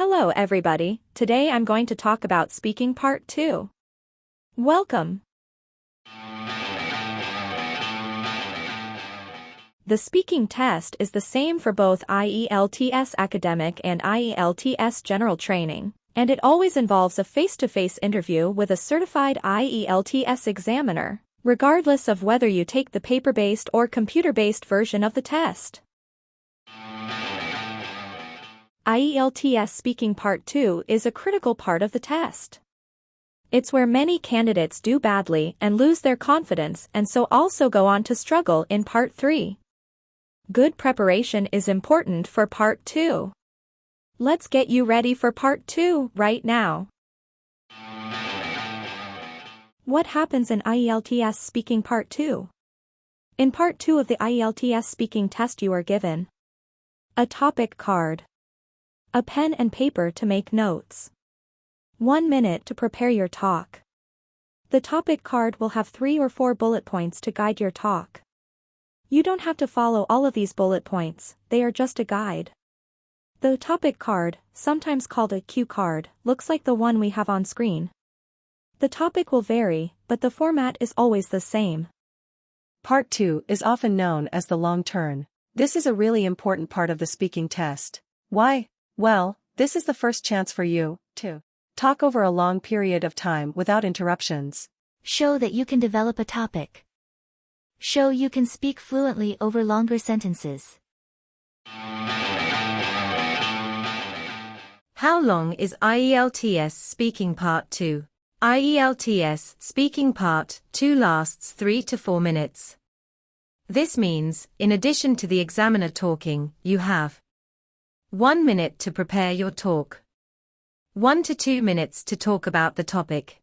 Hello everybody, today I'm going to talk about speaking part 2. Welcome! The speaking test is the same for both IELTS Academic and IELTS General Training, and it always involves a face-to-face interview with a certified IELTS examiner, regardless of whether you take the paper-based or computer-based version of the test. IELTS Speaking Part 2 is a critical part of the test. It's where many candidates do badly and lose their confidence and so also go on to struggle in Part 3. Good preparation is important for Part 2. Let's get you ready for Part 2 right now. What happens in IELTS Speaking Part 2? In Part 2 of the IELTS Speaking Test you are given a topic card, a pen and paper to make notes, 1 minute to prepare your talk. The topic card will have 3 or 4 bullet points to guide your talk. You don't have to follow all of these bullet points, they are just a guide. The topic card, sometimes called a cue card, looks like the one we have on screen. The topic will vary, but the format is always the same. Part 2 is often known as the long turn. This is a really important part of the speaking test. Why? Well, this is the first chance for you to talk over a long period of time without interruptions. Show that you can develop a topic. Show you can speak fluently over longer sentences. How long is IELTS Speaking Part 2? IELTS Speaking Part 2 lasts 3 to 4 minutes. This means, in addition to the examiner talking, you have 1 minute to prepare your talk. 1 to 2 minutes to talk about the topic.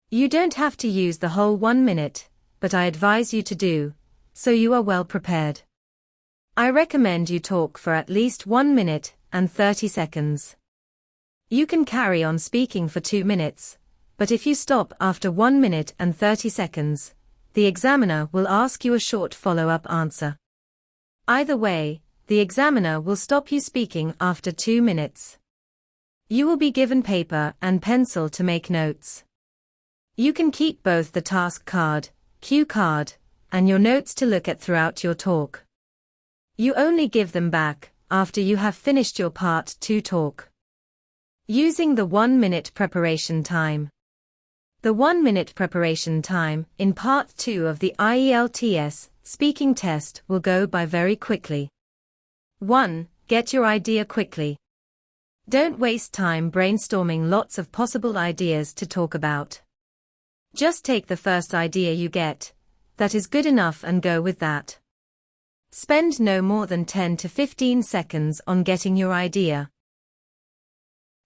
You don't have to use the whole 1 minute, but I advise you to do, so you are well prepared. I recommend you talk for at least 1 minute and 30 seconds. You can carry on speaking for 2 minutes, but if you stop after 1 minute and 30 seconds, the examiner will ask you a short follow-up answer. Either way, the examiner will stop you speaking after 2 minutes. You will be given paper and pencil to make notes. You can keep both the task card, cue card, and your notes to look at throughout your talk. You only give them back after you have finished your Part 2 talk. Using the 1 minute preparation time. The 1 minute preparation time in Part 2 of the IELTS speaking test will go by very quickly. 1. Get your idea quickly. Don't waste time brainstorming lots of possible ideas to talk about. Just take the first idea you get, that is good enough, and go with that. Spend no more than 10 to 15 seconds on getting your idea.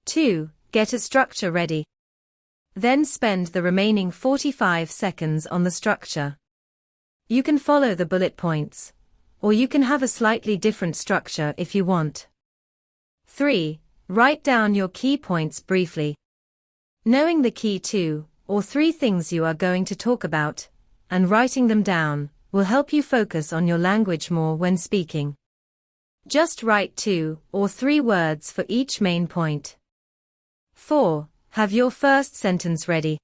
2. Get a structure ready. Then spend the remaining 45 seconds on the structure. You can follow the bullet points, or you can have a slightly different structure if you want. 3. Write down your key points briefly. Knowing the key 2 or 3 things you are going to talk about, and writing them down, will help you focus on your language more when speaking. Just write 2 or 3 words for each main point. 4. Have your first sentence ready.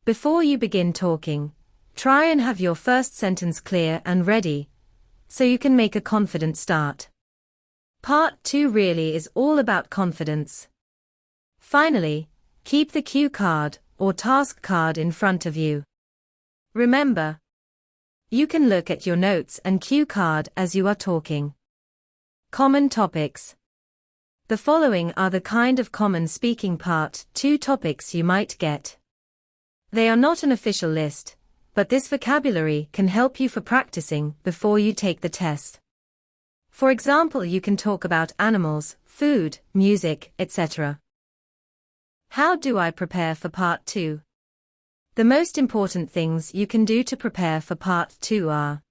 Before you begin talking, try and have your first sentence clear and ready, so you can make a confident start. Part 2 really is all about confidence. Finally, keep the cue card or task card in front of you. Remember, you can look at your notes and cue card as you are talking. Common topics. The following are the kind of common speaking Part 2 topics you might get. They are not an official list, but this vocabulary can help you for practicing before you take the test. For example, you can talk about animals, food, music, etc. How do I prepare for Part 2? The most important things you can do to prepare for Part 2 are: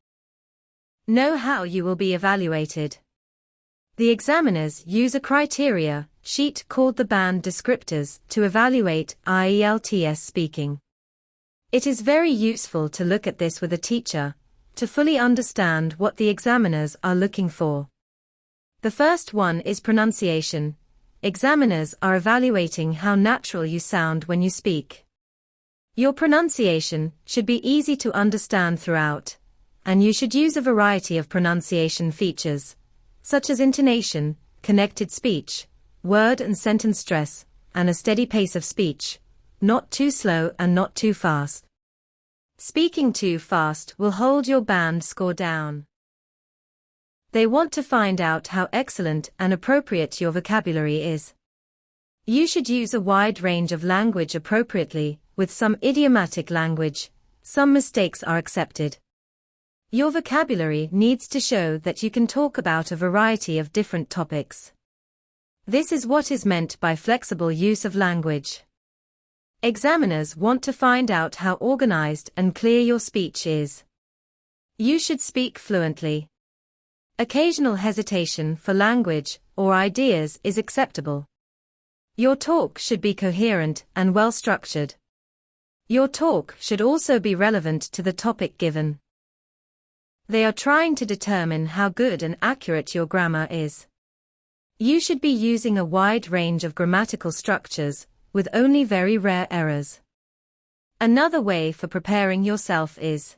know how you will be evaluated. The examiners use a criteria sheet called the band descriptors to evaluate IELTS speaking. It is very useful to look at this with a teacher, to fully understand what the examiners are looking for. The first one is pronunciation. examiners are evaluating how natural you sound when you speak. Your pronunciation should be easy to understand throughout, and you should use a variety of pronunciation features, such as intonation, connected speech, word and sentence stress, and a steady pace of speech, not too slow and not too fast. Speaking too fast will hold your band score down. They want to find out how excellent and appropriate your vocabulary is. You should use a wide range of language appropriately, with some idiomatic language. Some mistakes are accepted. Your vocabulary needs to show that you can talk about a variety of different topics. This is what is meant by flexible use of language. Examiners want to find out how organized and clear your speech is. You should speak fluently. Occasional hesitation for language or ideas is acceptable. Your talk should be coherent and well-structured. Your talk should also be relevant to the topic given. They are trying to determine how good and accurate your grammar is. You should be using a wide range of grammatical structures, with only very rare errors. Another way for preparing yourself is: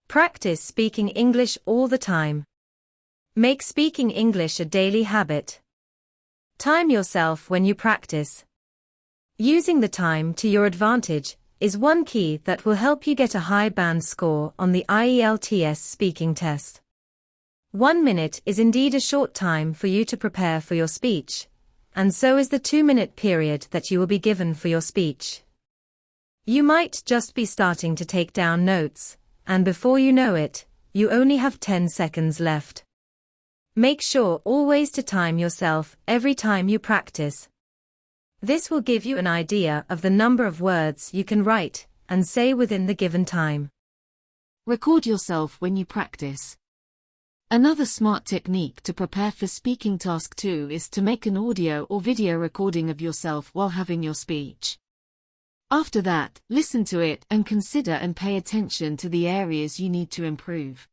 practice speaking English all the time. Make speaking English a daily habit. Time yourself when you practice. Using the time to your advantage is one key that will help you get a high band score on the IELTS speaking test. 1 minute is indeed a short time for you to prepare for your speech, and so is the 2-minute period that you will be given for your speech. You might just be starting to take down notes, and before you know it, you only have 10 seconds left. Make sure always to time yourself every time you practice. This will give you an idea of the number of words you can write and say within the given time. Record yourself when you practice. Another smart technique to prepare for speaking task 2 is to make an audio or video recording of yourself while having your speech. After that, listen to it and consider and pay attention to the areas you need to improve.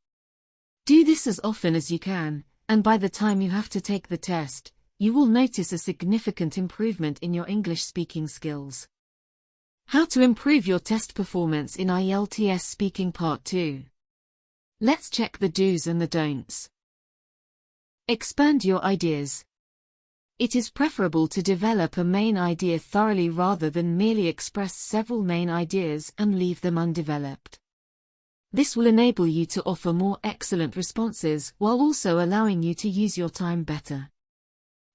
Do this as often as you can, and by the time you have to take the test, you will notice a significant improvement in your English speaking skills. How to improve your test performance in IELTS Speaking Part 2. Let's check the do's and the don'ts. Expand your ideas. It is preferable to develop a main idea thoroughly rather than merely express several main ideas and leave them undeveloped. This will enable you to offer more excellent responses while also allowing you to use your time better.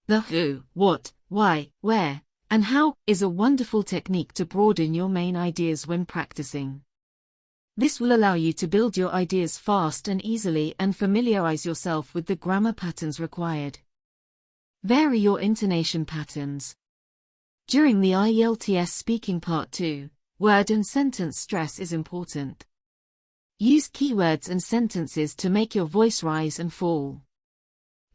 The who, what, why, where, and how is a wonderful technique to broaden your main ideas when practicing. This will allow you to build your ideas fast and easily and familiarize yourself with the grammar patterns required. Vary your intonation patterns. During the IELTS Speaking Part 2, word and sentence stress is important. Use keywords and sentences to make your voice rise and fall.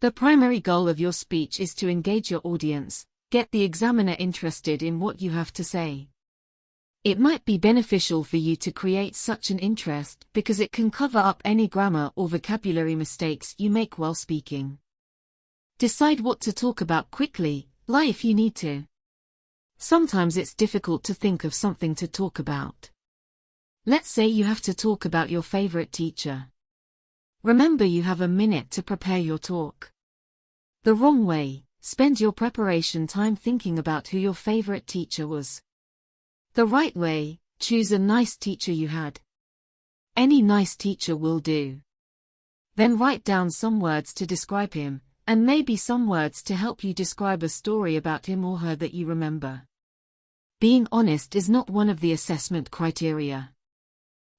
The primary goal of your speech is to engage your audience, get the examiner interested in what you have to say. It might be beneficial for you to create such an interest because it can cover up any grammar or vocabulary mistakes you make while speaking. Decide what to talk about quickly, lie if you need to. Sometimes it's difficult to think of something to talk about. Let's say you have to talk about your favorite teacher. Remember, you have a minute to prepare your talk. The wrong way: spend your preparation time thinking about who your favorite teacher was. The right way: choose a nice teacher you had. Any nice teacher will do. Then write down some words to describe him, and maybe some words to help you describe a story about him or her that you remember. Being honest is not one of the assessment criteria.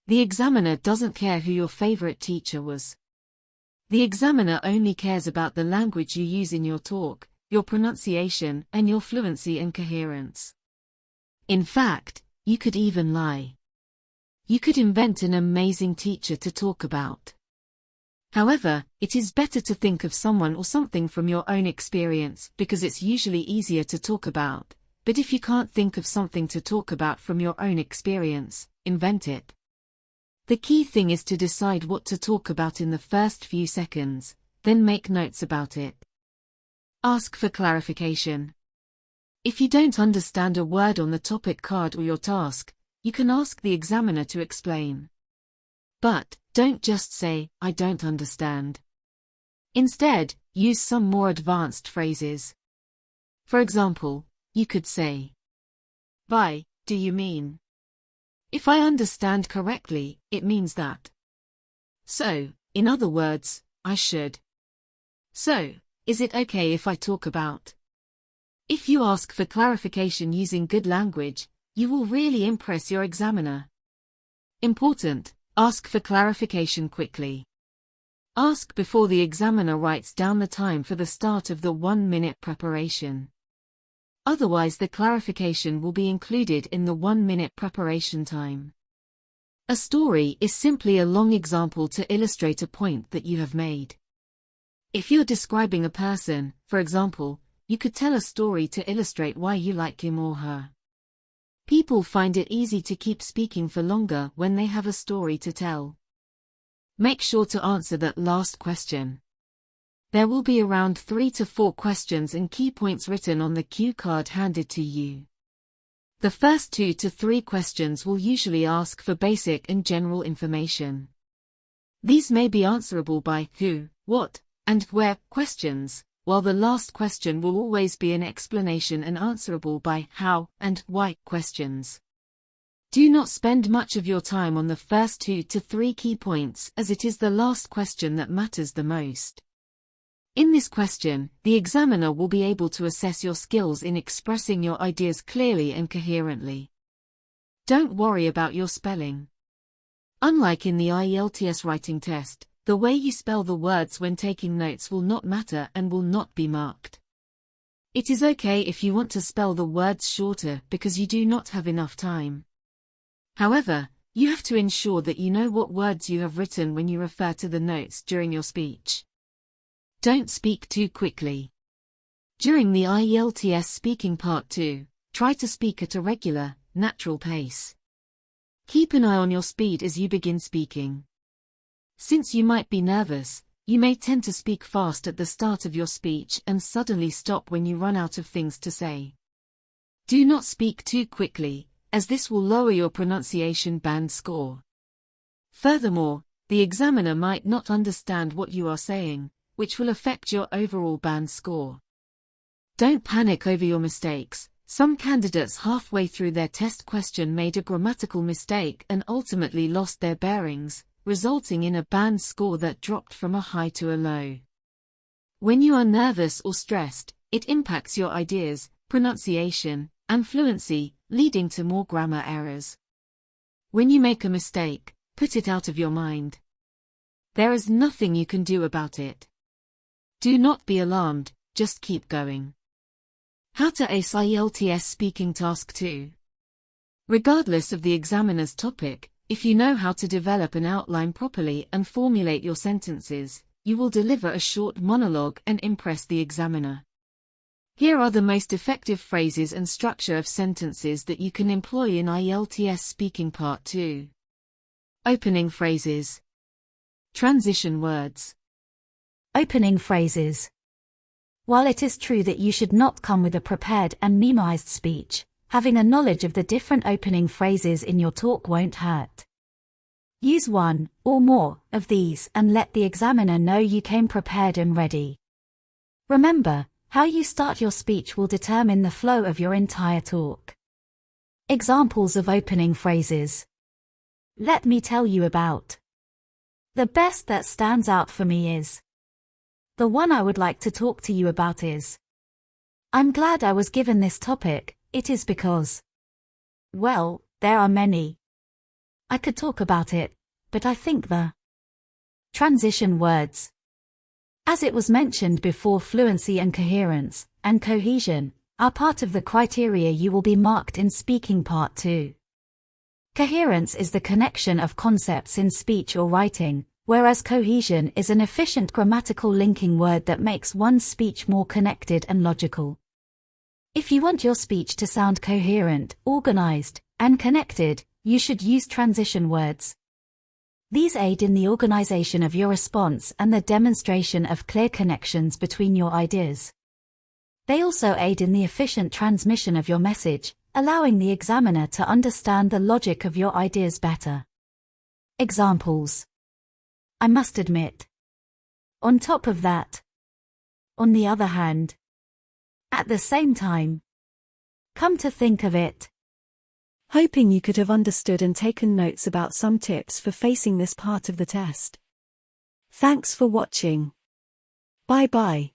The examiner doesn't care who your favorite teacher was. The examiner only cares about the language you use in your talk, your pronunciation, and your fluency and coherence. In fact, you could even lie. You could invent an amazing teacher to talk about. However, it is better to think of someone or something from your own experience because it's usually easier to talk about. But if you can't think of something to talk about from your own experience, invent it. The key thing is to decide what to talk about in the first few seconds, then make notes about it. Ask for clarification. If you don't understand a word on the topic card or your task, you can ask the examiner to explain. But don't just say, "I don't understand." Instead, use some more advanced phrases. For example, you could say, "By, do you mean? If I understand correctly, it means that. So, in other words, I should. So, is it okay if I talk about?" If you ask for clarification using good language, you will really impress your examiner. Important, ask for clarification quickly. Ask before the examiner writes down the time for the start of the 1-minute preparation. Otherwise, the clarification will be included in the 1-minute preparation time. A story is simply a long example to illustrate a point that you have made. If you're describing a person, for example, you could tell a story to illustrate why you like him or her. People find it easy to keep speaking for longer when they have a story to tell. Make sure to answer that last question. There will be around 3 to 4 questions and key points written on the cue card handed to you. The first 2 to 3 questions will usually ask for basic and general information. These may be answerable by who, what, and where questions, while the last question will always be an explanation and answerable by how and why questions. Do not spend much of your time on the first 2 to 3 key points, as it is the last question that matters the most. In this question, the examiner will be able to assess your skills in expressing your ideas clearly and coherently. Don't worry about your spelling. Unlike in the IELTS writing test, the way you spell the words when taking notes will not matter and will not be marked. It is okay if you want to spell the words shorter because you do not have enough time. However, you have to ensure that you know what words you have written when you refer to the notes during your speech. Don't speak too quickly. During the IELTS Speaking Part 2, try to speak at a regular, natural pace. Keep an eye on your speed as you begin speaking. Since you might be nervous, you may tend to speak fast at the start of your speech and suddenly stop when you run out of things to say. Do not speak too quickly, as this will lower your pronunciation band score. Furthermore, the examiner might not understand what you are saying, which will affect your overall band score. Don't panic over your mistakes. Some candidates halfway through their test question made a grammatical mistake and ultimately lost their bearings, resulting in a band score that dropped from a high to a low. When you are nervous or stressed, it impacts your ideas, pronunciation, and fluency, leading to more grammar errors. When you make a mistake, put it out of your mind. There is nothing you can do about it. Do not be alarmed, just keep going. How to ace IELTS Speaking Task 2. Regardless of the examiner's topic, if you know how to develop an outline properly and formulate your sentences, you will deliver a short monologue and impress the examiner. Here are the most effective phrases and structure of sentences that you can employ in IELTS Speaking Part 2. Opening phrases. Transition words. Opening phrases. While it is true that you should not come with a prepared and memorized speech, having a knowledge of the different opening phrases in your talk won't hurt. Use one or more of these and let the examiner know you came prepared and ready. Remember, how you start your speech will determine the flow of your entire talk. Examples of opening phrases. Let me tell you about. The best that stands out for me is. The one I would like to talk to you about is. I'm glad I was given this topic, it is because. Well, there are many. I could talk about it, but I think the. Transition words. As it was mentioned before, fluency and coherence, and cohesion, are part of the criteria you will be marked in Speaking Part 2. Coherence is the connection of concepts in speech or writing, whereas cohesion is an efficient grammatical linking word that makes one's speech more connected and logical. If you want your speech to sound coherent, organized, and connected, you should use transition words. These aid in the organization of your response and the demonstration of clear connections between your ideas. They also aid in the efficient transmission of your message, allowing the examiner to understand the logic of your ideas better. Examples. I must admit. On top of that. On the other hand. At the same time. Come to think of it. Hoping you could have understood and taken notes about some tips for facing this part of the test. Thanks for watching. Bye-bye.